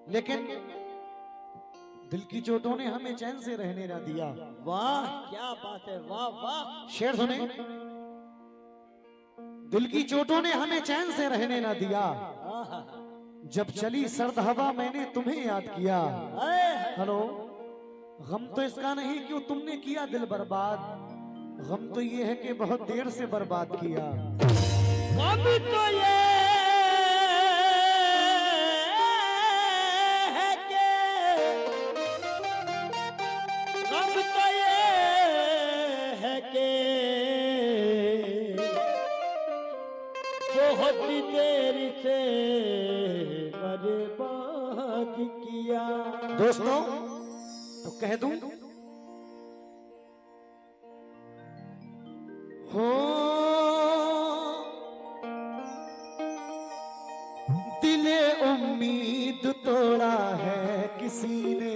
लेकिन दिल की चोटों ने हमें चैन से रहने ना दिया। वाह क्या बात है, वाह वाह। शेर सुने। दिल की चोटों ने हमें चैन से रहने ना दिया, जब चली सर्द हवा मैंने तुम्हें याद किया। हेलो, गम तो इसका नहीं क्यों तुमने किया दिल बर्बाद, गम तो ये है कि बहुत देर से बर्बाद किया। गम तो ये है कि, गम तो ये है कि बहुत देर से बर्बाद किया। दोस्तों तो कह दूं, हो दिले उम्मीद तोड़ा है किसी ने,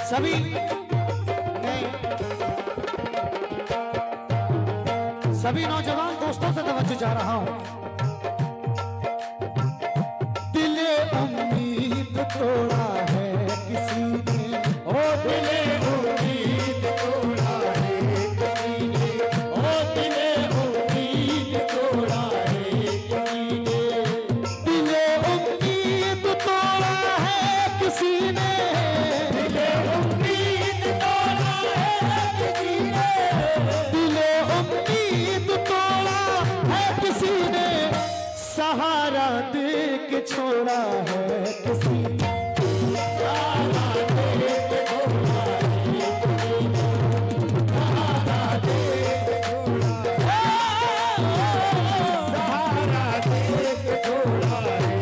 सभी सभी नौजवान दोस्तों से तवज्जो चाह रहा हूं। दिले उम्मीद तोड़ा है किसी ने, ओ दिले उम्मीद तोड़ा है किसी ने, ओ दिले उम्मीद तोड़ा है किसी ने, दिले उम्मीद तोड़ा है किसी ने, दिले उम्मीद तोड़ा है किसी ने, दिले उम्मीद तोड़ा है किसी ने, सहारा दे के छोड़ा है किसी ने, सहारा दे के छोड़ा है किसी ने, सहारा दे के छोड़ा है, सहारा दे के छोड़ा है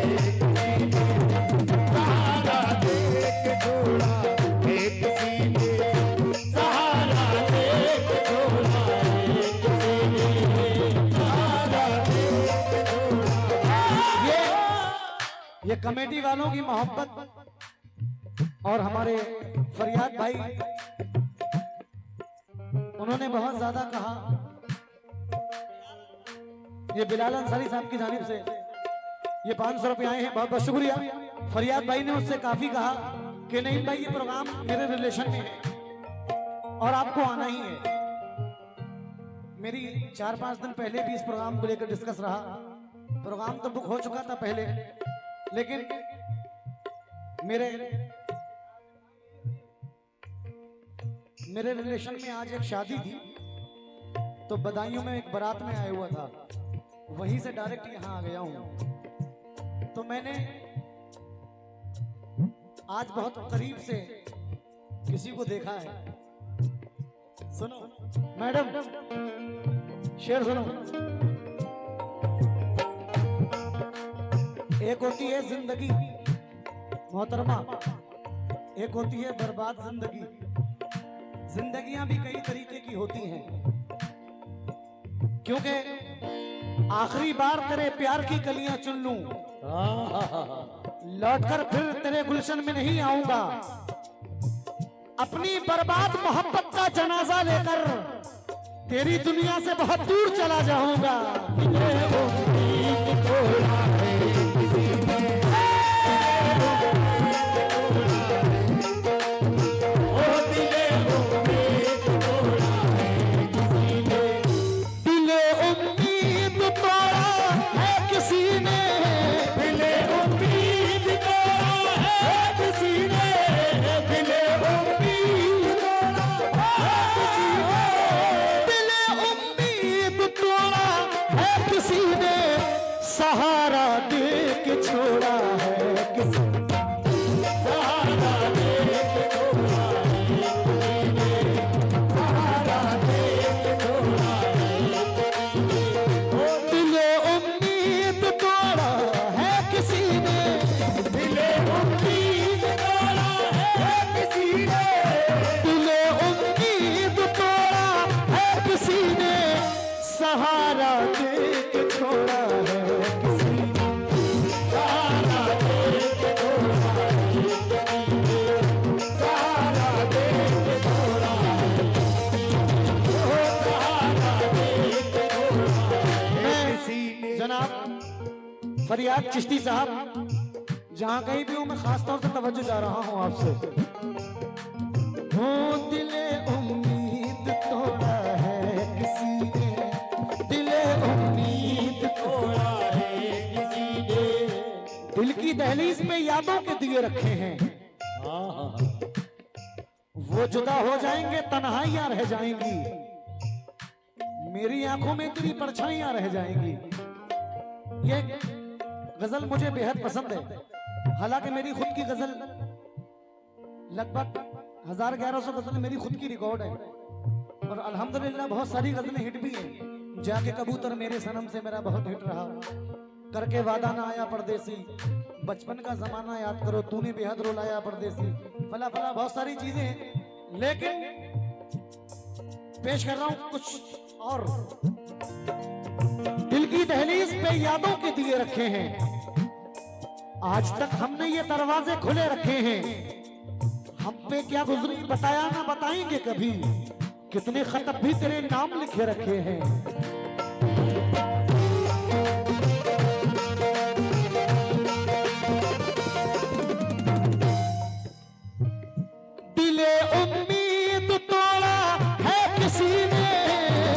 किसी ने, सहारा दे के छोड़ा है किसी ने, सहारा दे के छोड़ा है किसी ने, सहारा दे के छोड़ा है। ये कमेटी वालों की मोहब्बत और हमारे फरियाद भाई, उन्होंने बहुत ज्यादा कहा। ये बिलाल अंसारी साहब की जानिब से ये 500 रुपए आए हैं, बहुत बहुत शुक्रिया। फरियाद भाई ने उससे काफी कहा कि नहीं भाई, ये प्रोग्राम मेरे रिलेशन में है और आपको आना ही है। मेरी 4-5 दिन पहले भी इस प्रोग्राम को लेकर डिस्कस रहा। प्रोग्राम तो बुक हो चुका था पहले, लेकिन मेरे रिलेशन में आज एक शादी थी, तो बदायूं में एक बारात में आया हुआ था, वहीं से डायरेक्ट यहां आ गया हूं। तो मैंने आज बहुत करीब से किसी को देखा है। सुनो मैडम, शेर सुनो। एक होती है जिंदगी मोहतरमा, एक होती है बर्बाद जिंदगी। जिंदगियां भी कई तरीके की होती हैं, क्योंकि आखिरी बार तेरे प्यार की कलियां चुन लूं, लौटकर फिर तेरे गुलशन में नहीं आऊंगा। अपनी बर्बाद मोहब्बत का जनाजा लेकर तेरी दुनिया से बहुत दूर चला जाऊंगा। सहारा दे के छोड़ा है किसी, सहारा दे के छोड़ा है, सहारा दे के छोड़ा है, ओ सहारा दे के छोड़ा है किसी ने, सहारा दे के छोड़ा है किसी ने, सहारा दे के छोड़ा है, ओ सहारा दे के छोड़ा है किसी ने। जनाब फरियाद चिश्ती साहब, जहां कहीं भी हूं मैं खास तौर से तवज्जो जा रहा हूं आपसे। हो दिले उम्मीद तोड़ा है किसी ने, दिले उम्मीद छोड़ा है किसी ने। दिल की दहलीज पे यादों के दिए रखे हैं, वो जुदा हो जाएंगे तन्हाइयां रह जाएंगी, मेरी आंखों में तेरी परछाइयां रह जाएंगी। ये गजल मुझे बेहद पसंद है, हालांकि मेरी खुद की गजल लगभग 1000-1100 गजल मेरी खुद की रिकॉर्ड है, और अल्हम्दुलिल्लाह बहुत सारी गजलें हिट भी हैं। जाके कबूतर मेरे सनम से मेरा बहुत हिट रहा, करके वादा ना आया परदेसी, बचपन का जमाना याद करो तूने बेहद रुलाया परदेसी, फला फला बहुत सारी चीजें हैं। लेकिन पेश कर रहा हूं कुछ और। दिल की दहलीज पे यादों के दिए रखे हैं, आज तक हमने ये दरवाजे खुले रखे हैं, हम पे क्या गुजरी बताया ना बताएंगे कभी, कितने खत भी तेरे नाम लिखे रखे हैं। दिले उम्मीद तोड़ा है किसी ने,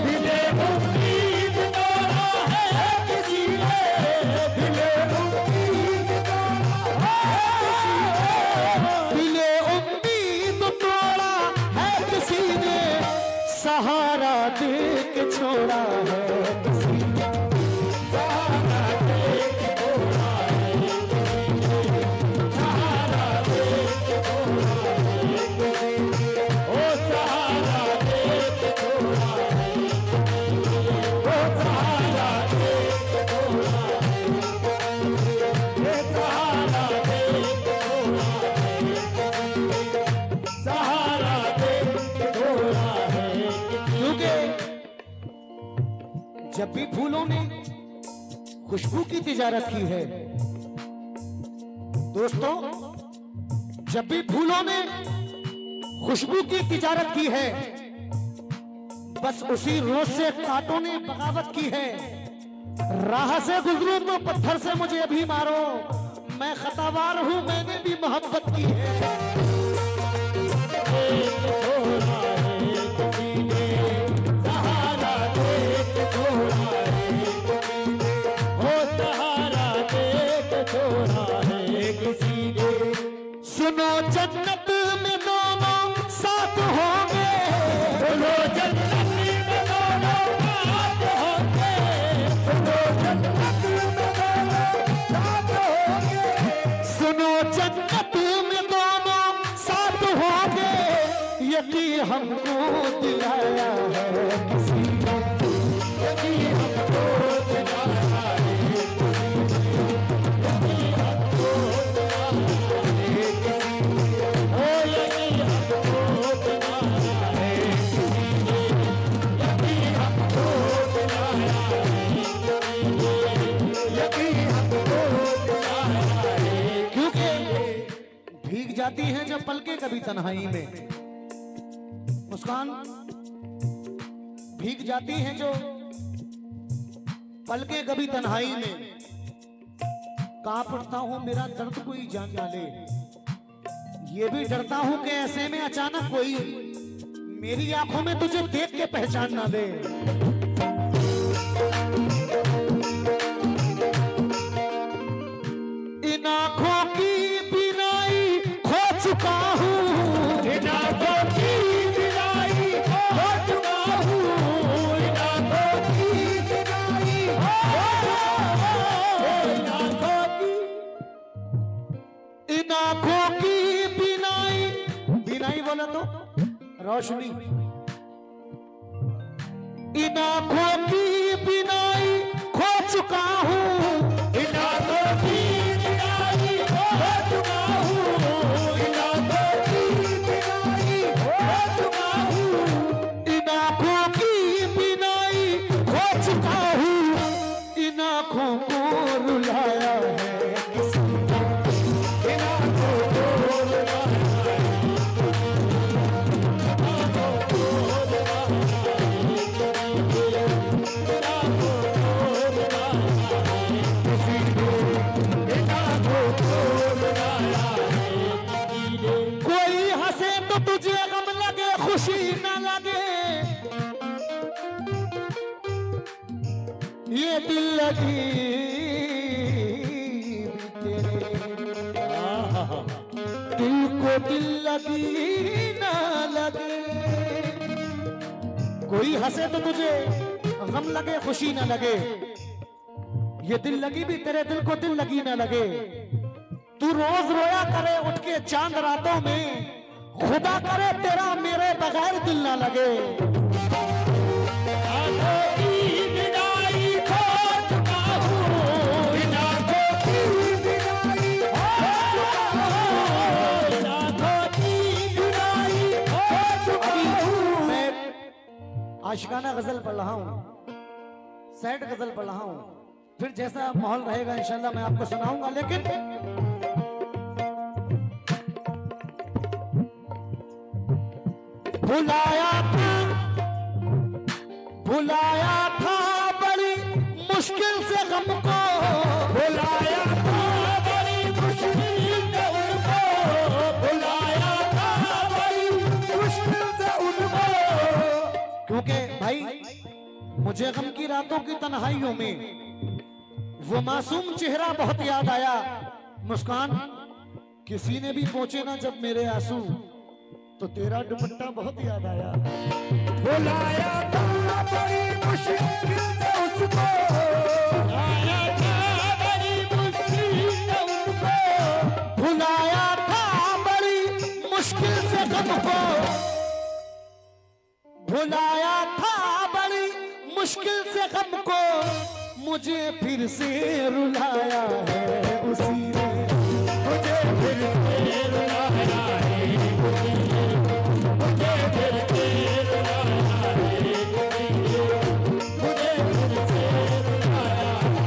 दिले उम्मीद तोड़ा है किसी ने, दिले उम्मीद तोड़ा है किसी ने, दिले उम्मीद तोड़ा है किसी ने, सहारा दे के छोड़ा है किसी ने, सहारा दे के छोड़ा है किसी ने, सहारा दे के छोड़ा है किसी ने, ओ सहारा दे के छोड़ा है किसी ने, ओ सहारा दे के छोड़ा है किसी ने, सहारा दे के छोड़ा है किसी ने, सहारा दे के छोड़ा है किसी ने। क्योंकि जब भी फूलों ने खुशबू की तिजारत की है दोस्तों, जब भी फूलों ने खुशबू की तिजारत की है, बस उसी रोज से कांटों ने बगावत की है। राह से गुजरूं तो पत्थर से मुझे भी मारो, मैं खतावार हूं मैंने भी मोहब्बत की है। छोड़ा है किसी ने, सहारा दे के छोड़ा है किसी ने, ओ सहारा दे के छोड़ा है किसी ने। सुनो जन्नत में दोनों साथ होंगे, सुनो जन्नत में दोनों साथ होंगे, सुनो जन्नत में दोनों साथ होंगे, सुनो जन्नत में दोनों साथ होंगे, यकीन हमको दिलाया है किसी ने, यकीन हमको दिलाया है किसी ने, यकीन हमको दिलाया है किसी ने, ओ यकीन हमको दिलाया है किसी ने, यकीन हमको दिलाया है किसी ने, यकीन हमको दिलाया है। क्योंकि भीग जाती हैं जब पलके कभी तन्हाई में, मुस्कान भीग जाती हैं जो पलके कभी तन्हाई में, कहां पड़ता हूं मेरा दर्द कोई जान ना ले, ये भी डरता हूं कि ऐसे में अचानक कोई मेरी आंखों में तुझे देख के पहचान ना ले। इन आंखों की बिनाई खो चुका हूं, इन आंखों की बिनाई खो चुका हूँ, इन आंखों की बिनाई खो चुका हूँ, इन आंखों की इन आंखों की बिनाई, बिनाई बोला तो रोशनी, इन आंखों की बिनाई खो चुका हूं, इन आंखों की बिनाई खो चुका हूँ, इन आंखों की बिनाई खो चुका हूँ, इन आंखों की बिनाई खो चुका हूँ, इन आँखों को रुलाया है किसी ने, इन आँखों को रुलाया है, कोई हंसे तो तुझे गम लगे, खुशी न लगे, ये दिल लगी तेरे, दिल को दिल लगी ना लगे। कोई हंसे तो तुझे गम लगे, खुशी ना लगे, ये दिल लगी भी तेरे, दिल को दिल लगी ना लगे। तू रोज रोया करे उठ के चांद रातों में, खुदा करे तेरा मेरे बगैर दिल ना लगे। आशिकाना गजल पढ़ रहा हूँ, सैड गजल पढ़ रहा हूँ, फिर जैसा माहौल रहेगा इंशाल्लाह मैं आपको सुनाऊंगा। लेकिन भुलाया था बड़ी मुश्किल से गम को, भुलाया था बड़ी मुश्किल से उनको, भुलाया था बड़ी मुश्किल से उनको। क्योंकि भाई मुझे गम की रातों की तन्हाइयों में वो मासूम चेहरा बहुत याद आया। मुस्कान किसी ने भी पहुंचे ना जब मेरे आंसू, तो तेरा दुपट्टा बहुत याद आया। बुलाया था बड़ी मुश्किल से उसको, बुलाया था बड़ी मुश्किल से उनको, बुलाया था बड़ी मुश्किल से गम को, बुलाया था बड़ी मुश्किल से गम को, मुझे फिर से रुलाया है उसी ने, मुझे फिर से रुलाया है, मुझे फिर से रुलाया है, मुझे फिर से रुलाया है,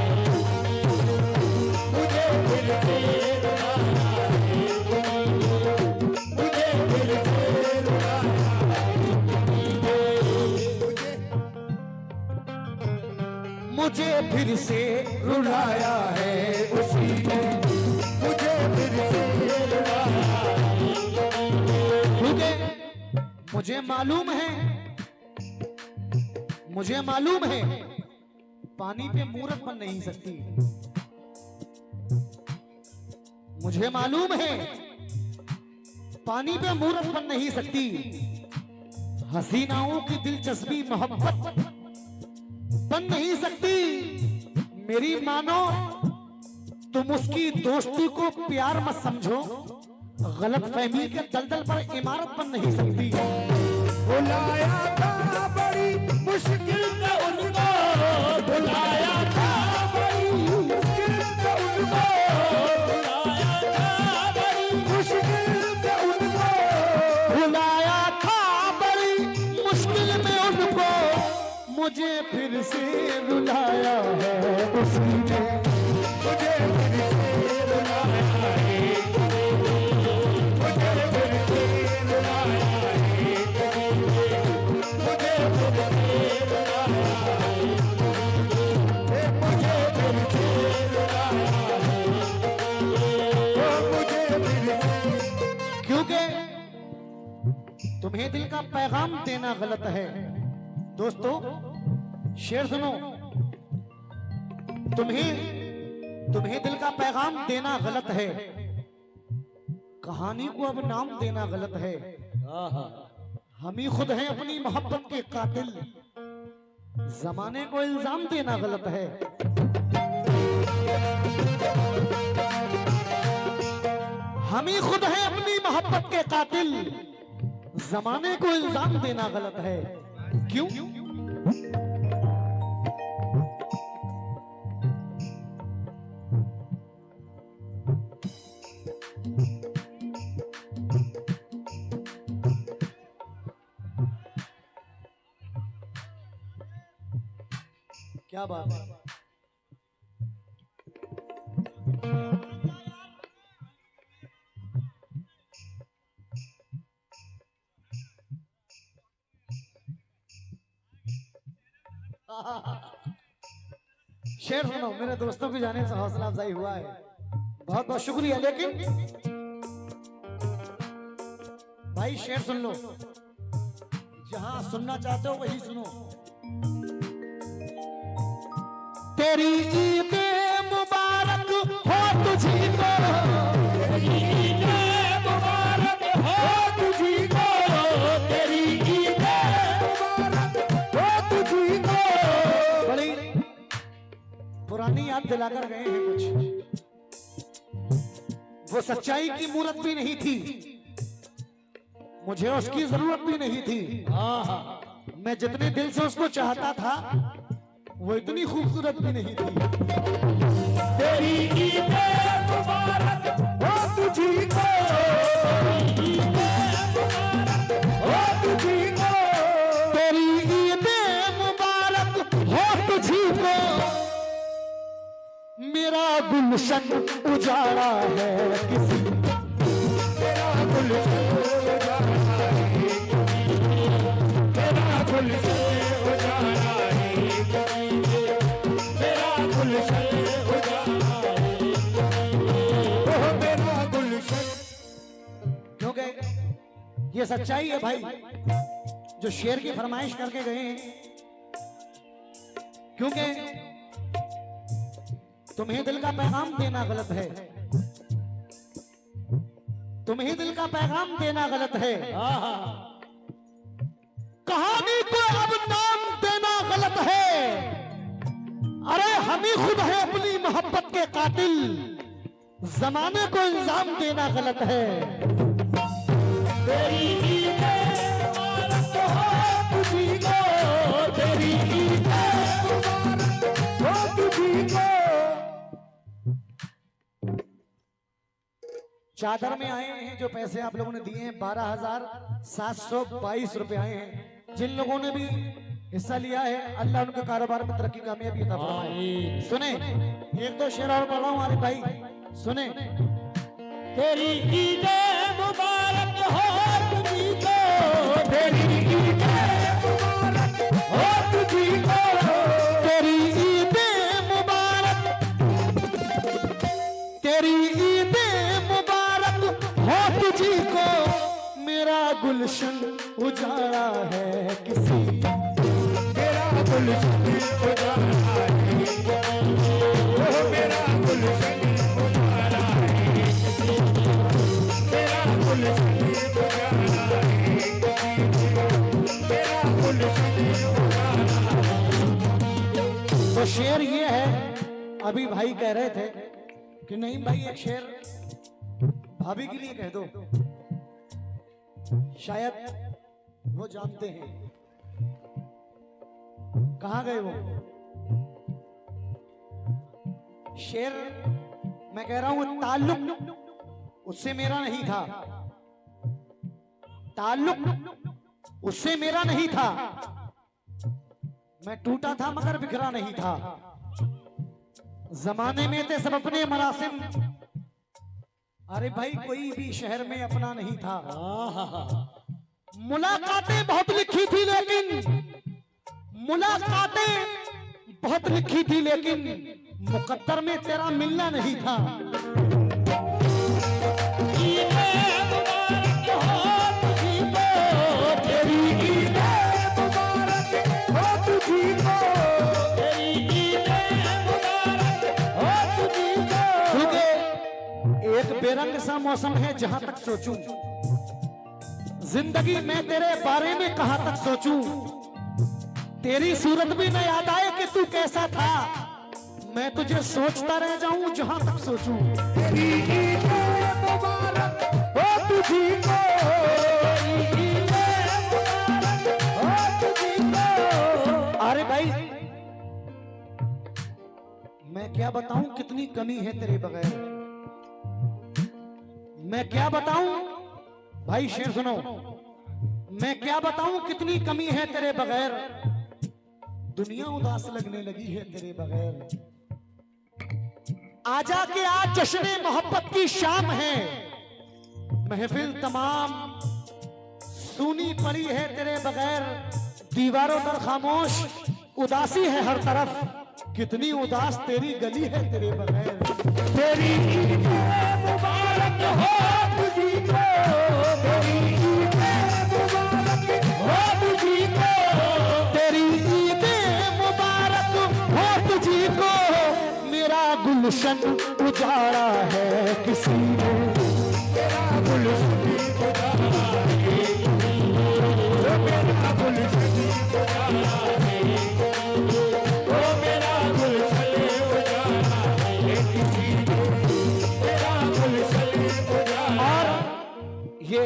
मुझे फिर से रुलाया है, मुझे फिर से रुलाया है, मुझे फिर से रुलाया है उसी ने, मुझे फिर से रुलाया है। क्योंकि मुझे मालूम है पानी पे मूरत बन नहीं सकती, मुझे मालूम है पानी पे मूरत बन नहीं सकती। हसीनाओं की दिलचस्पी मोहब्बत बन नहीं सकती। मेरी मानो तुम उसकी दोस्ती को प्यार मत समझो, गलत फहमी के दलदल पर इमारत बन नहीं सकती। बुलाया था बड़ी मुश्किल से उनको, बुलाया था बड़ी मुश्किल से उनको, बुलाया था बड़ी मुश्किल से उनको, बुलाया था बड़ी मुश्किल में उनको, मुझे फिर से रुलाया है उसी ने, मुझे फिर से रुलाया है, मुझे फिर से रुलाया है, मुझे फिर से रुलाया है, मुझे फिर से रुलाया है, मुझे फिर से। क्योंकि तुम्हें दिल का पैगाम देना गलत है। दोस्तों शेर सुनो, तुम्हें दिल का पैगाम देना गलत है, कहानी को अब नाम देना गलत है। हम ही खुद हैं अपनी मोहब्बत के कातिल, जमाने को इल्जाम देना गलत है। हम ही खुद हैं अपनी मोहब्बत के कातिल, जमाने को इल्जाम देना गलत है। क्यों? क्या बात है। शेर सुनो, मेरे दोस्तों की जाने से हौसला अफजाई हुआ है, बहुत बहुत शुक्रिया। लेकिन भाई शेर सुन लो, जहां सुनना चाहते हो वही सुनो। तेरी ईद मुबारक हो तुझी को, तेरी ईद मुबारक हो तुझी को, तेरी ईद मुबारक हो तुझी को। बड़ी पुरानी याद दिलाकर गए हैं कुछ। वो सच्चाई की मूरत भी नहीं थी, मुझे उसकी जरूरत भी नहीं थी। मैं जितने दिल से उसको चाहता था वो इतनी खूबसूरत भी नहीं थी। तेरी ईद मुबारक हो तुझी को, तेरी ईद मुबारक हो तुझी को, तेरी ईद मुबारक हो तुझी को। मेरा गुलशन उजाड़ा है किसी, तेरा गुलशन उजाड़ा है किसी, तेरा गुलशन उजाड़ा है किसी, तेरा गुलशन उजाड़ा है किसी, ओ मेरा गुलशन। क्योंकि ये सच्चाई है भाई, जो शेर की फरमाइश करके गए हैं। क्योंकि तुम्हें दिल का पैगाम देना गलत है, तुम्हें दिल का पैगाम देना गलत है, कहानी को अब नाम देना गलत है। अरे हम ही खुद है अपनी मोहब्बत के कातिल, जमाने को इल्जाम देना गलत है। तेरी ईद मुबारक हो तुझी को, तेरी ईद मुबारक हो तुझी को। चादर में आए हैं जो पैसे आप लोगों ने दिए हैं, 12,722 रुपए आए हैं। जिन लोगों ने भी हिस्सा लिया है, अल्लाह उनके कारोबार में तरक्की कामयाबी अता फरमाए। सुने, एक दो शेर और पढ़ा हूं हमारे भाई, सुने। तेरी ईद मुबारक हो तुझी को, तेरी ईद मुबारक हो तुझी को, तेरी ईद मुबारक, तेरी ईद मुबारक हो तुझी को। मेरा गुलशन उजाड़ा है किसी, तेरा गुलशन उजाड़ा है किसी, ओ मेरा गुलशन उजाड़ा है किसी, तेरा गुलशन उजाड़ा है किसी, तेरा गुलशन उजाड़ा है। तो शेर ये है, अभी भाई कह रहे थे कि नहीं भाई एक शेर भाभी के लिए कह दो, शायद वो जानते हैं। कहां गए वो शेर? मैं कह रहा हूं ताल्लुक उससे मेरा नहीं था, ताल्लुक उससे मेरा नहीं था। मैं टूटा था मगर बिखरा नहीं था। जमाने में थे सब अपने मरासिम, अरे भाई कोई भी शहर में अपना नहीं था। मुलाकातें बहुत लिखी थी लेकिन, मुलाकातें बहुत लिखी थी लेकिन मुकद्दर में तेरा मिलना नहीं था। ईद मुबारक हो तुझी को, तेरी ईद मुबारक हो तुझी को, तेरी ईद मुबारक हो तुझी को। क्योंकि एक बेरंग सा मौसम है, जहां तक सोचूं जिंदगी में तेरे बारे में कहां तक सोचूं, तेरी सूरत भी न याद आए कि तू कैसा था। मैं तुझे सोचता रह जाऊं जहां तक सोचूं। तेरी ईद मुबारक हो तुझी को, तेरी ईद मुबारक हो तुझी को। अरे भाई मैं क्या बताऊं कितनी कमी है तेरे बगैर, मैं क्या बताऊं भाई, शेर सुनो। मैं क्या बताऊं कितनी कमी है तेरे बगैर। दुनिया उदास लगने लगी है तेरे बगैर। आजा के आज जश्न मोहब्बत की शाम है, महफिल तमाम सूनी पड़ी है तेरे बगैर। दीवारों पर खामोश उदासी है हर तरफ, कितनी उदास तेरी गली है तेरे बगैर। तेरी ईद मुबारक हो तुझी को, तेरी ईद मुबारक हो तुझी को, तेरी ईद मुबारक हो तुझी को। मेरा गुलशन उजाड़ा है किसी ने, तेरा गुलशन उजाड़ा है, मेरा गुलशन उजाड़ा है, ओ मेरा गुलशन उजाड़ा है किसी ने, तेरा गुलशन उजाड़ा। और ये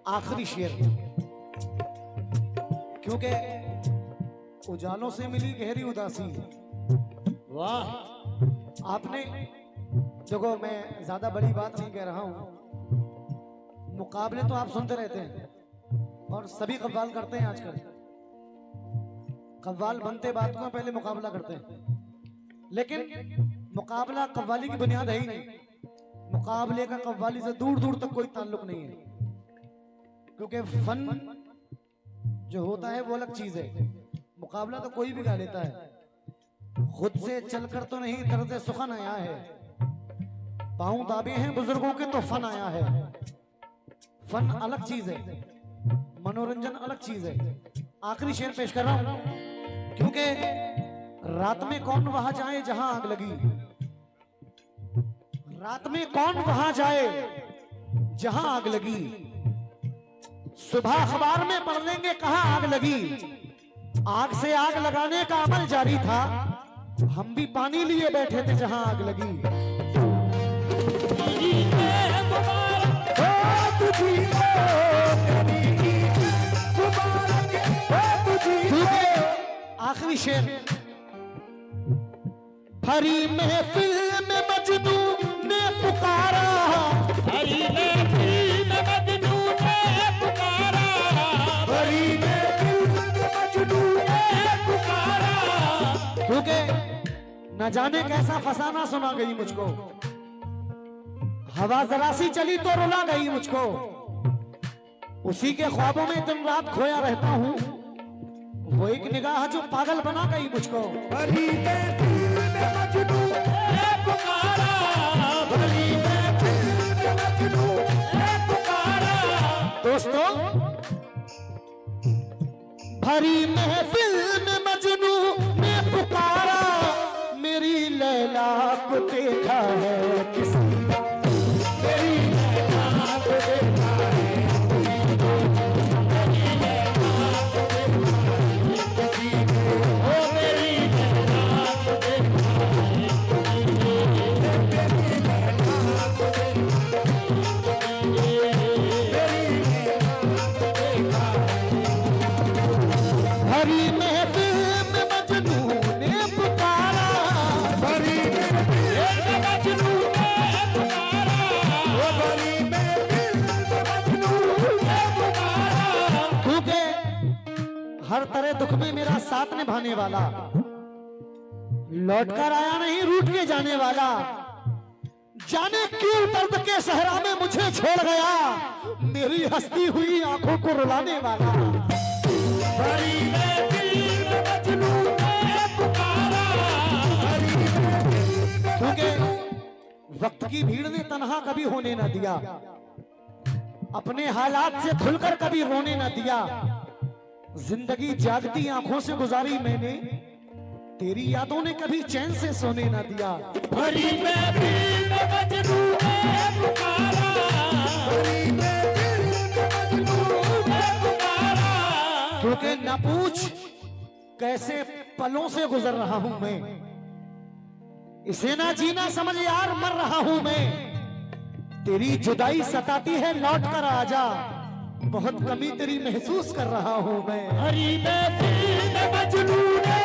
आखिरी शेर, क्योंकि उजालों से मिली गहरी उदासी। वाह, आपने देखो, मैं ज्यादा बड़ी बात नहीं कह रहा हूं, मुकाबले तो आप सुनते रहते हैं और सभी कव्वाल करते हैं आजकल। कव्वाल बनते बात को पहले मुकाबला करते हैं, लेकिन मुकाबला कव्वाली की बुनियाद है ही नहीं। मुकाबले का कव्वाली से दूर दूर तक कोई ताल्लुक नहीं है, क्योंकि फन जो होता है वो अलग चीज है। मुकाबला तो कोई भी गा लेता है, खुद से चलकर तो नहीं, तर्ज़े सुखन आया है। पांव दाबे हैं बुजुर्गों के तो फन आया है। फन अलग चीज है, मनोरंजन अलग चीज है। आखिरी शेर पेश कर रहा हूं, क्योंकि रात में कौन वहां जाए जहां आग लगी। रात में कौन वहां जाए जहां आग लगी। सुबह अखबार में पढ़ लेंगे कहां आग लगी। आग से आग लगाने का अमल जारी था, हम भी पानी लिए बैठे थे जहां आग लगी। ईद मुबारक हो तुझी को, तेरी ईद मुबारक हो तुझी को। आखिरी शेर, भरी महफिल में मजनू ने पुकारा, भरी महफिल में मजनू ने पुकारा, भरी महफिल में मजनू ने पुकारा। क्योंकि न जाने कैसा फसाना सुना गई मुझको। हवा जरा सी चली तो रुला गई मुझको। उसी के ख्वाबों में दिन रात खोया रहता हूँ। वो एक निगाह जो पागल बना गई मुझको। भरी महफिल में मजनू ने पुकारा, भरी महफिल में मजनू ने पुकारा। दोस्तों, भरी महफिल में मजनू ने पुकारा, मेरी लैला को देखा है किसी ने, मेरी लैला को देखा है किसी ने, मेरी लैला को देखा है किसी ने, ओ मेरी लैला को देखा है किसी ने, मेरी लैला को देखा है किसी ने, मेरी लैला को देखा है। भरी महफिल में मजनू ने पुकारा, भरी महफिल में मजनू ने पुकारा, ओ भरी महफिल में मजनू ने पुकारा। क्योंकि हर तरह दुख में मेरा साथ निभाने वाला, लौटकर आया नहीं रूठ के जाने वाला। जाने क्यों दर्द के सहरा में मुझे छोड़ गया, मेरी हंसती हुई आंखों को रुलाने वाला। भरी महफिल में मजनू ने पुकारा, भरी महफिल में क्योंकि वक्त की भीड़ ने तन्हा कभी होने न दिया, अपने हालात से खुलकर कभी रोने न दिया। जिंदगी जागती आंखों से गुजारी मैंने, तेरी यादों ने कभी चैन से सोने न दिया। भरी महफिल में मजनू ने पुकारा, भरी महफिल में मजनू ने पुकारा। क्योंकि न पूछ कैसे पलों से गुजर रहा हूं मैं, इसे ना जीना समझ यार मर रहा हूं मैं। तेरी जुदाई सताती है लौट कर आजा, बहुत कमी तेरी महसूस कर रहा हूं मैं। भरी महफिल में मजनू ने